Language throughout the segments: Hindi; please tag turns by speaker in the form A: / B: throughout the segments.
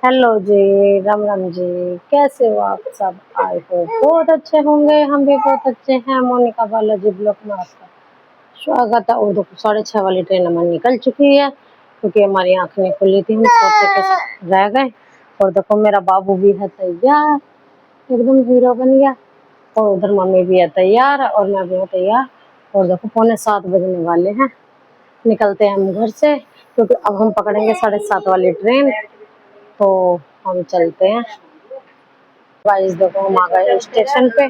A: हेलो जी, राम राम जी। कैसे हो आप सब? आई होप बहुत अच्छे होंगे। हम भी बहुत अच्छे हैं। मोनिका बालाजी ब्लॉक में आपका स्वागत है। और देखो 6:30 वाली ट्रेन हमारी निकल चुकी है क्योंकि हमारी आँख नहीं खुली थी, हम सोते के रह गए। और देखो मेरा बाबू भी है तैयार, एकदम हीरो बन गया। और उधर मम्मी भी है तैयार और मैं भी हूँ तैयार। और देखो 6:45 बजने वाले हैं, निकलते हैं हम घर से क्योंकि अब हम पकड़ेंगे 7:30 वाली ट्रेन। तो हम चलते हैं। गाइस देखो हम आ गए स्टेशन पे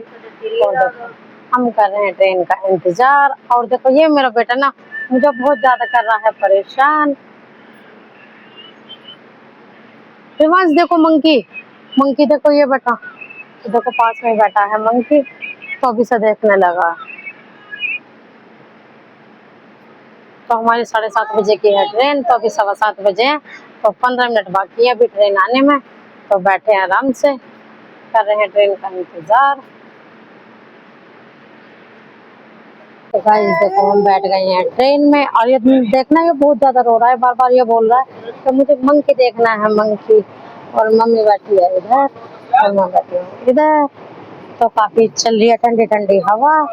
A: और देखो हम कर रहे हैं ट्रेन का इंतजार। और देखो ये मेरा बेटा ना मुझे बहुत ज्यादा कर रहा है परेशान। रिवाज देखो मंकी, मंकी देखो ये बेटा, तो देखो पास में बैठा है मंकी, तो अभी से देखने लगा। तो हमारी 7:30 बजे की है ट्रेन, तो अभी 7:15 बजे है, तो 15 मिनट बाकी है अभी ट्रेन आने में। तो बैठे हैं आराम से, कर रहे हैं ट्रेन का इंतजार। तो गाइस देखो हम बैठ गए हैं ट्रेन में और ये देखना ये बहुत ज्यादा रो रहा है, बार बार ये बोल रहा है तो मुझे मंकी देखना है, मंकी। और मम्मी बैठी है इधर और मैं बैठी हूँ इधर। तो काफी चल रही है ठंडी ठंडी हवा,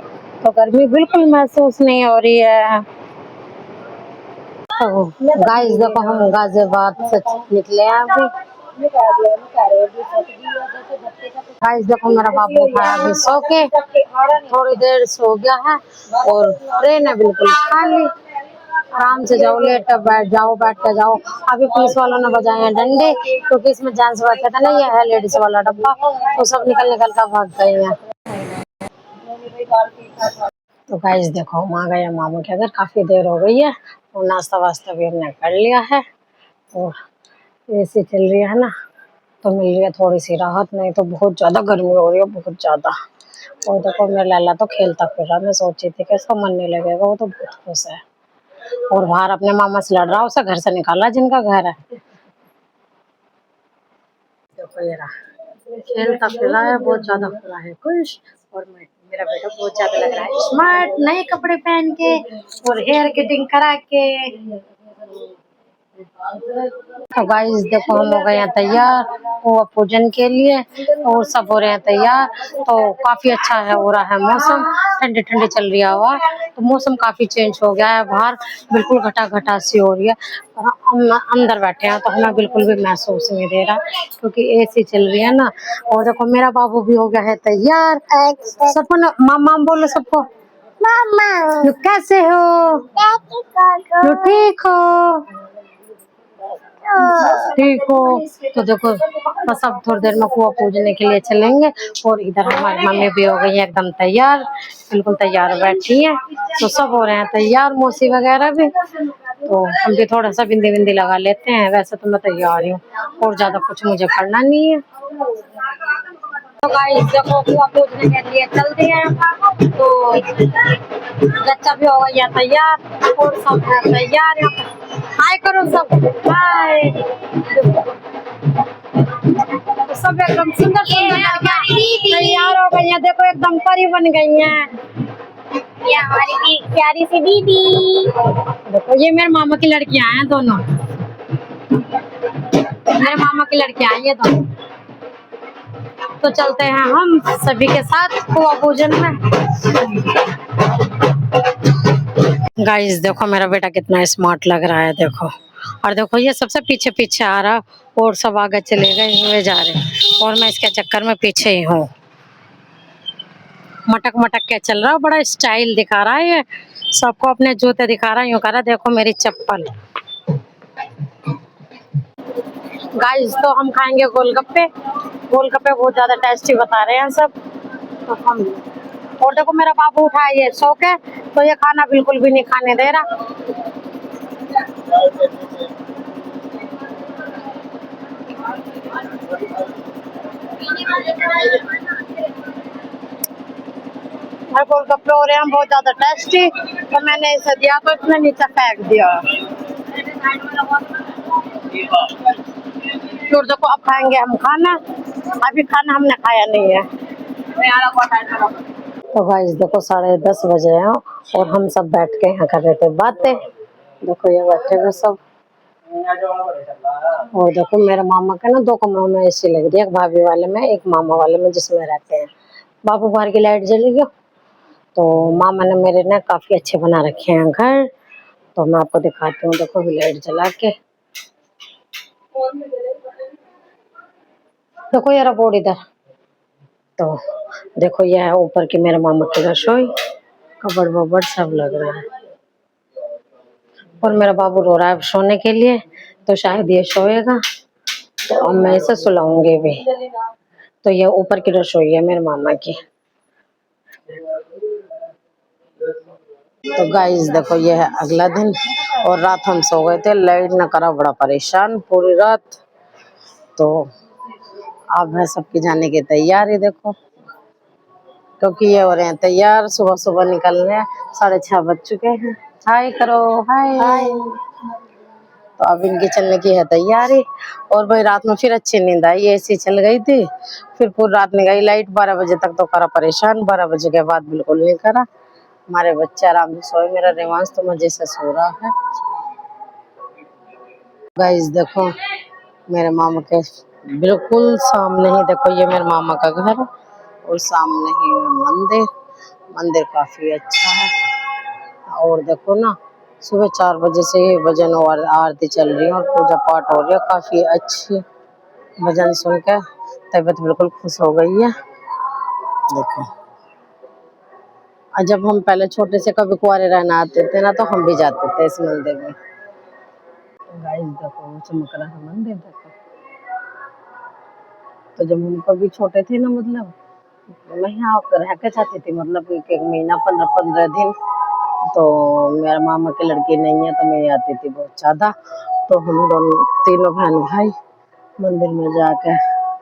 A: तो गर्मी बिल्कुल महसूस नहीं हो रही है। तो गाइस देखो हम गाजियाबाद से निकले हैं अभी। गाइस देखो मेरा बाबू उठा है अभी सो के, थोड़ी देर सो गया है। और ट्रेन है बिल्कुल खाली, आराम से जाओ, लेट बैठ जाओ, बैठ के जाओ। अभी पुलिस वालों ने बजाए हैं डंडे क्योंकि इसमें जेंट्स बैठे थे ना, ये है लेडीज वाला डब्बा, तो सब निकल निकल कर भाग गए हैं। तो गाइस देखो हम आ गए हैं मामू के घर, काफी देर हो गई है और नाश्ता वास्ता भी हमने कर लिया है। और एसी चल रही है ना, तो मिल रही है थोड़ी सी राहत, नहीं तो बहुत ज्यादा गर्मी हो रही है, बहुत ज्यादा। और देखो मेरा लैला तो खेलता फिर रहा, मैं सोची थी कि इसका मन नहीं लगेगा, वो तो बहुत खुश है। और बाहर अपने मामा से लड़ रहा, उसे घर से निकाला जिनका घर है। देखो ये रहा खेलता फिर रहा है, बहुत ज्यादा हो रहा है खुश। और मेरा बेटा बहुत ज्यादा लग रहा है स्मार्ट, नए कपड़े पहन के और हेयर कटिंग करा के। तो गाइस देखो हम हो गए हैं तैयार वो पूजन के लिए, और सब हो रहे हैं तैयार। तो काफी अच्छा है, हो रहा है मौसम, ठंडी ठंडी चल रही है हवा, तो मौसम काफी चेंज हो गया है। बाहर बिल्कुल घटा घटा सी हो रही है और हम अंदर बैठे हैं तो हमें बिल्कुल भी महसूस नहीं दे रहा क्योंकि एसी चल रही है ना। और देखो मेरा बाबू भी हो गया है तैयार। सबको ना मामा बोलो सबको, मामा कैसे हो, ठीक हो, ठीक हो। तो देखो बस अब थोड़ी देर में कुआं पूजने के लिए चलेंगे। और इधर हमारी मम्मी भी हो गई है एकदम तैयार, बिल्कुल तैयार बैठी है। तो सब हो रहे हैं तैयार, मौसी वगैरह भी। तो हम भी थोड़ा सा बिंदी बिंदी लगा लेते हैं, वैसे तो मैं तैयार ही हूँ और ज्यादा कुछ मुझे करना नहीं है। तो गाइस देखो कुआं पूजने के लिए चलते हैं। तो बच्चा भी हो गया तैयार और सब है तैयार। हाय करो सब, हाय। तो सब एकदम सुंदर सुंदर लड़कियां तैयार हो गई हैं, देखो एकदम परी बन गई हैं। ये हमारी प्यारी सी दीदी, देखो ये मेरे मामा की लड़कियां हैं दोनों, मेरे मामा की लड़कियां हैं ये दोनों। तो चलते हैं हम सभी के साथ कुआं पूजन में। गाइस देखो मेरा बेटा कितना स्मार्ट लग रहा है, देखो। और देखो ये सबसे पीछे पीछे आ रहा और सब आगे चले गए हुए जा रहे, और मैं इसके चक्कर में पीछे ही हूँ। मटक मटक के चल रहा, बड़ा स्टाइल दिखा रहा है ये, सबको अपने जूते दिखा रहा है, यूं कर रहा देखो मेरी चप्पल। गाइस तो हम खाएंगे गोलगप्पे, गोलगप्पे बहुत ज्यादा टेस्टी बता रहे हैं सब। तो हम, और देखो मेरा बाबू उठा है ये सो के, तो ये खाना बिल्कुल भी नहीं खाने दे रहा। और गोलगप्पे हो रहे हैं बहुत ज्यादा टेस्टी, तो मैंने इसे दिया तो इसने नीचे फेंक दिया। तो देखो अब खाएंगे हम खाना, अभी खाना हमने खाया नहीं है। तो गाइस देखो 10:30 बजे हैं और हम सब बैठ के यहाँ कर रहे थे बातें। देखो ये बैठे हुए सब, और देखो मेरे मामा के ना 2 कमरों में एसी लग रही है, एक भाभी वाले में एक मामा वाले में जिसमें रहते हैं। बाबू बाहर की लाइट जली गई तो मामा ने मेरे ना काफी अच्छे बना रखे हैं घर। तो मैं आपको दिखाती हूँ, देखो लाइट जला के। देखो यार बोर्ड इधर। तो देखो यह है ऊपर की मेरे मामा की रसोई, कबड़ बबड़ सब लग रहा है। और मेरा बाबू रो रहा है सोने के लिए, तो शायद ये सोएगा तो अब मैं इसे सुलाऊंगी भी। तो ये ऊपर की रसोई है मेरे मामा की। तो गाइस देखो ये है अगला दिन, और रात हम सो गए थे, लाइट न करा बड़ा परेशान पूरी रात। तो अब है सबकी जाने की तैयारी देखो, क्योंकि ये हो रहे हैं तैयार, सुबह सुबह निकल रहे हैं। 6:30 बज चुके हैं। हाय करो, हाय। तो अब इनकी चलने की है तैयारी। और भाई रात में फिर अच्छी नींद आई, एसी चल गई थी, फिर पूरी रात नहीं गई लाइट। 12 बजे तक तो करा परेशान, 12 बजे के बाद बिल्कुल नहीं करा। हमारे बच्चे आराम से सोए, मेरा रिवांश तो मजे से सो रहा है। गाइस देखो मेरे मामा के बिल्कुल सामने ही देखो ये मेरे मामा का घर, और सामने ही है मंदिर। मंदिर काफी अच्छा है। और देखो ना सुबह 4 बजे से ही भजन और आरती चल रही है और पूजा पाठ हो रही है, काफी अच्छी। भजन सुन के तबीयत बिल्कुल खुश हो गई है। देखो और जब हम पहले छोटे से कभी कुआरे रहना आते थे ना, तो हम भी जाते थे इस मंदिर में। गाइस देखो चमक रहा है मंदिर देखो। तो जब हम कभी छोटे थे ना, मतलब मैं यहाँ रह के जाती थी, मतलब एक महीना 15-15 दिन। तो मेरे मामा की लड़की नहीं है तो मैं आती थी बहुत ज्यादा। तो हम दोनों तीनों बहन भाई मंदिर में जाके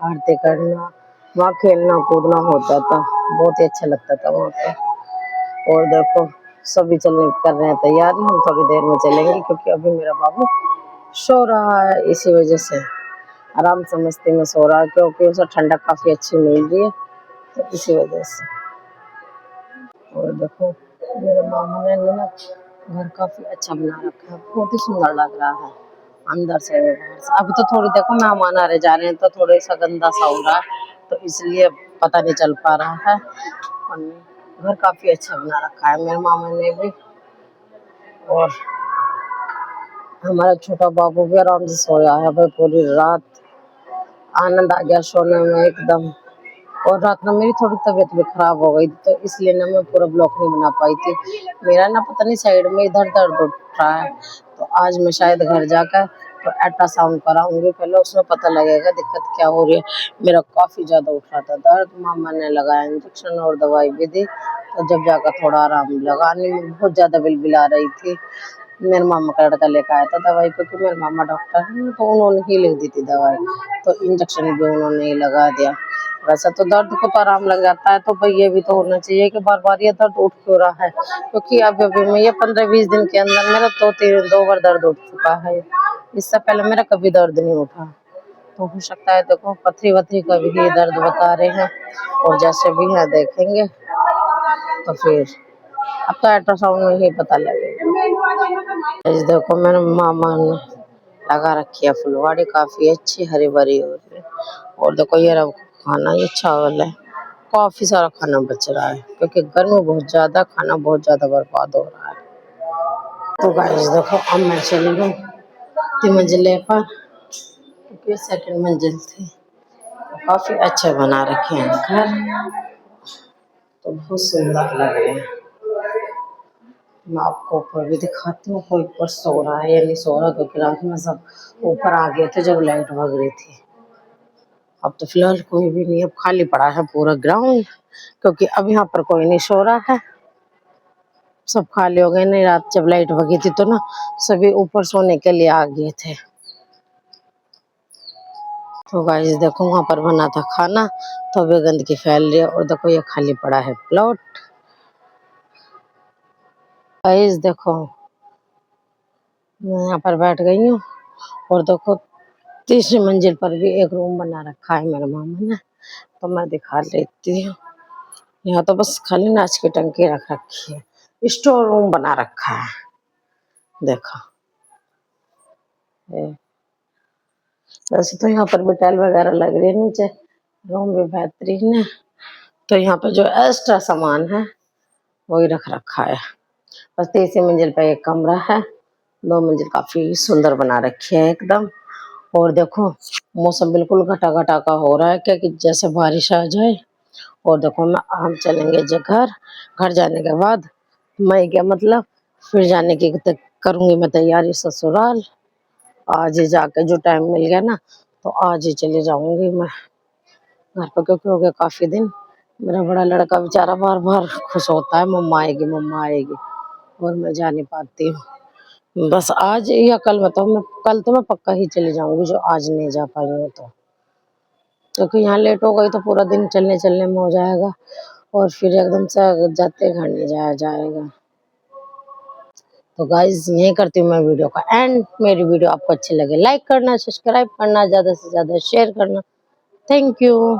A: आरती करना, वहाँ खेलना कूदना होता था, बहुत ही अच्छा लगता था वहाँ पे। और देखो सभी चलने कर रहे हैं तैयारी, हम थोड़ी देर में चलेंगे क्योंकि अभी मेरा बाबू सो रहा है, इसी वजह से आराम से मस्ती में सो रहा है, क्योंकि उसे ठंडक काफी अच्छी मिल रही है, तो इसी वजह से। और देखो मेरे मामा ने ना घर काफी अच्छा बना रखा है, बहुत ही सुंदर लग रहा है अंदर से बाहर से। अभी तो थोड़ी देखो मेहमान आ रहे जा रहे हैं तो थोड़ा सा गंदा सा हो रहा है, तो इसलिए पता नहीं चल पा रहा है। और घर काफी अच्छा बना रखा है मेरे मामा ने भी। और हमारा छोटा बाबू भी आराम से सोया है भाई पूरी रात, आनंद आ गया सोने में एकदम। और रात में मेरी थोड़ी तबीयत भी खराब हो गई, तो इसलिए ना मैं पूरा ब्लॉग नहीं बना पाई थी। मेरा ना पता नहीं साइड में इधर दर्द उठ रहा है, तो आज मैं शायद घर जाकर तो अल्ट्रासाउंड कराऊंगी, पहले उसमें पता लगेगा दिक्कत क्या हो रही है। मेरा काफी ज्यादा उठ रहा था दर्द, मामा ने लगाया इंजेक्शन और दवाई भी दी, तो जब जाकर थोड़ा आराम लगा। आने में बहुत ज्यादा बिलबिला रही थी। मेरे मामा का लड़का लेकर आया था दवाई, क्योंकि मेरे मामा डॉक्टर हैं, तो उन्होंने ही लिख दी थी दवाई, तो इंजेक्शन भी उन्होंने ही लगा दिया। वैसा तो दर्द को तो आराम लग जाता है, तो भाई ये भी तो होना चाहिए कि बार बार ये दर्द उठ क्यों रहा है, क्योंकि अभी अभी मैं ये 15-20 दिन के अंदर मेरा 2 बार दर्द उठ चुका है। इससे पहले मेरा कभी दर्द नहीं उठा। तो हो सकता है देखो पथरी वथरी का भी ये दर्द बता रहे हैं, और जैसे भी है देखेंगे तो फिर अब तो अल्ट्रासाउंड में ही पता लगेगा। इस देखो मेरे मामा ने लगा रखी है फुलवाड़ी, काफी अच्छी हरी भरी हो रही है। और देखो ये रहा खाना, ये चावल है, काफी सारा खाना बच रहा है, क्योंकि गर्मी बहुत ज्यादा, खाना बहुत ज्यादा बर्बाद हो रहा है। तो गाइस देखो अब मैं चली गई 3 मंजिले पर, क्योंकि सेकंड मंजिल थी। तो काफी अच्छे बना रखे हैं घर, तो बहुत सुंदर लग रहे हैं। मैं आपको ऊपर भी दिखाती हूँ, कोई ऊपर सो रहा है या नहीं सो रहा, क्योंकि रात में सब ऊपर आ गए थे जब लाइट भग रही थी। अब तो फिलहाल कोई भी नहीं, अब खाली पड़ा है पूरा ग्राउंड, क्योंकि अब यहाँ पर कोई नहीं सो रहा है, सब खाली हो गए। नहीं रात जब लाइट भगी थी तो ना सभी ऊपर सोने के लिए आ गए थे। तो गाइस देखो वहां पर बना था खाना, तो अभी गंदगी फैल रही है। और देखो ये खाली पड़ा है प्लॉट। गाइस देखो मैं यहाँ पर बैठ गई हूँ, और देखो तीसरी मंजिल पर भी एक रूम बना रखा है मेरे मामा ने, तो मैं दिखा लेती हूँ। यहाँ तो बस खाली नाच की टंकी रख रखी है, स्टोर रूम बना रखा है देखो। है। वैसे तो यहाँ पर भी टाइल वगैरह लग रही है, नीचे रूम भी बेहतरीन है। तो यहाँ पे जो एक्स्ट्रा सामान है वही रख रखा है। बस 3री मंजिल पे एक कमरा है, 2 मंजिल काफी सुंदर बना रखी है एकदम। और देखो मौसम बिल्कुल घटा घटा का हो रहा है, क्या कि जैसे बारिश आ जाए। और देखो मैं हम चलेंगे जो घर जाने के बाद मैं क्या मतलब फिर जाने की करूंगी मैं तैयारी ससुराल। आज ही जाके जो टाइम मिल गया ना तो आज ही चली जाऊंगी मैं घर पर, क्योंकि हो गया काफी दिन। मेरा बड़ा लड़का बेचारा बार बार खुश होता है मम्मा आएगी मम्मा आएगी, और मैं जा नहीं पाती हूँ। बस आज या कल बताओ, मैं कल तो मैं पक्का ही चली जाऊंगी जो आज नहीं जा पाई हूँ तो, क्योंकि यहाँ लेट हो गई तो पूरा दिन चलने चलने में हो जाएगा और फिर एकदम से जाते घर नहीं जाया जाएगा। तो गाइज यही करती हूँ मैं वीडियो का एंड। मेरी वीडियो आपको अच्छी लगे लाइक करना, सब्सक्राइब करना, ज्यादा से ज्यादा शेयर करना। Thank you.